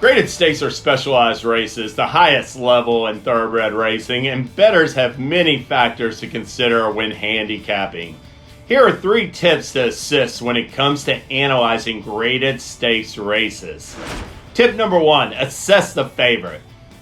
Graded stakes are specialized races, the highest level in thoroughbred racing, and bettors have many factors to consider when handicapping. Here are 3 tips to assist when it comes to analyzing graded stakes races. Tip number 1, assess the favorite.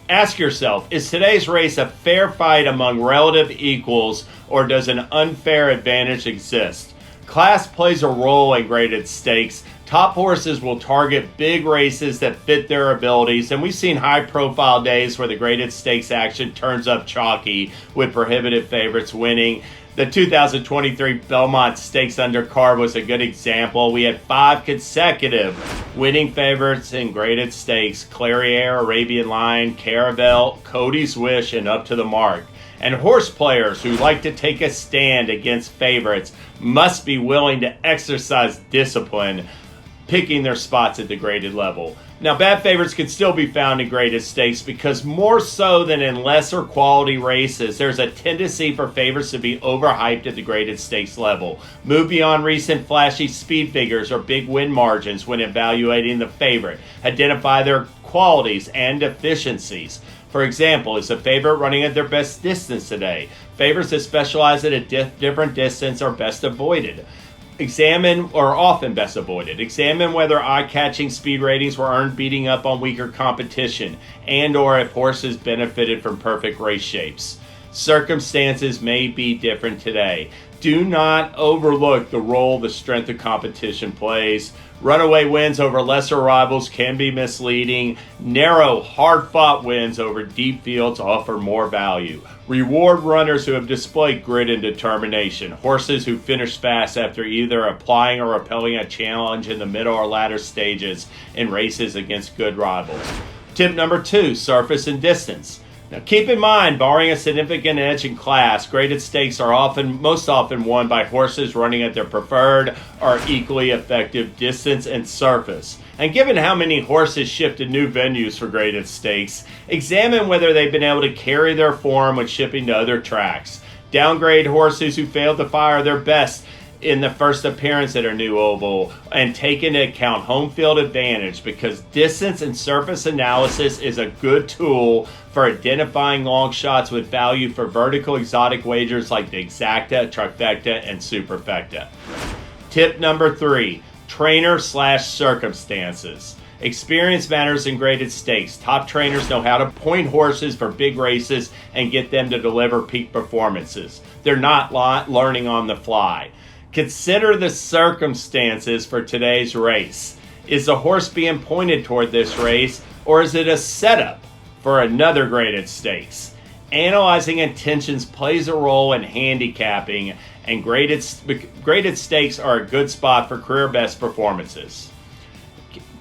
Ask yourself, is today's race a fair fight among relative equals, or does an unfair advantage exist? Class plays a role in graded stakes. Top horses will target big races that fit their abilities, and we've seen high-profile days where the graded stakes action turns up chalky with prohibitive favorites winning. The 2023 Belmont Stakes undercard was a good example. We had 5 consecutive winning favorites in graded stakes: Clariere, Arabian Lion, Caravel, Cody's Wish, and Up to the Mark. And horse players who like to take a stand against favorites must be willing to exercise discipline picking their spots at the graded level. Now, bad favorites can still be found in graded stakes because more so than in lesser quality races, there's a tendency for favorites to be overhyped at the graded stakes level. Move beyond recent flashy speed figures or big win margins when evaluating the favorite. Identify their qualities and deficiencies. For example, is a favorite running at their best distance today? Favorites that specialize at a different distance are best avoided. Often best avoided. Examine whether eye-catching speed ratings were earned beating up on weaker competition, and or if horses benefited from perfect race shapes. Circumstances may be different today. Do not overlook the role the strength of competition plays. Runaway wins over lesser rivals can be misleading. Narrow, hard-fought wins over deep fields offer more value. Reward runners who have displayed grit and determination. Horses who finish fast after either applying or repelling a challenge in the middle or latter stages in races against good rivals. Tip number 2, surface and distance. Now keep in mind, barring a significant edge in class, graded stakes are most often won by horses running at their preferred or equally effective distance and surface. And given how many horses shift to new venues for graded stakes, examine whether they've been able to carry their form when shipping to other tracks. Downgrade horses who failed to fire their best in the first appearance at a new oval, and take into account home field advantage, because distance and surface analysis is a good tool for identifying long shots with value for vertical exotic wagers like the exacta, trifecta, and superfecta. Tip number 3, trainer/circumstances. Experience matters in graded stakes. Top trainers know how to point horses for big races and get them to deliver peak performances. They're not learning on the fly. Consider the circumstances for today's race. Is the horse being pointed toward this race, or is it a setup for another graded stakes? Analyzing intentions plays a role in handicapping, and graded stakes are a good spot for career best performances.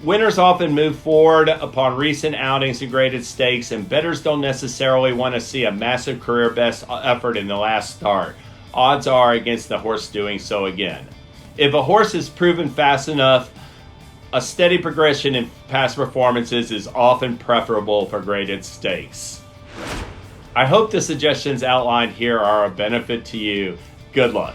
Winners often move forward upon recent outings in graded stakes, and bettors don't necessarily want to see a massive career best effort in the last start. Odds are against the horse doing so again. If a horse is proven fast enough, a steady progression in past performances is often preferable for graded stakes. I hope the suggestions outlined here are a benefit to you. Good luck.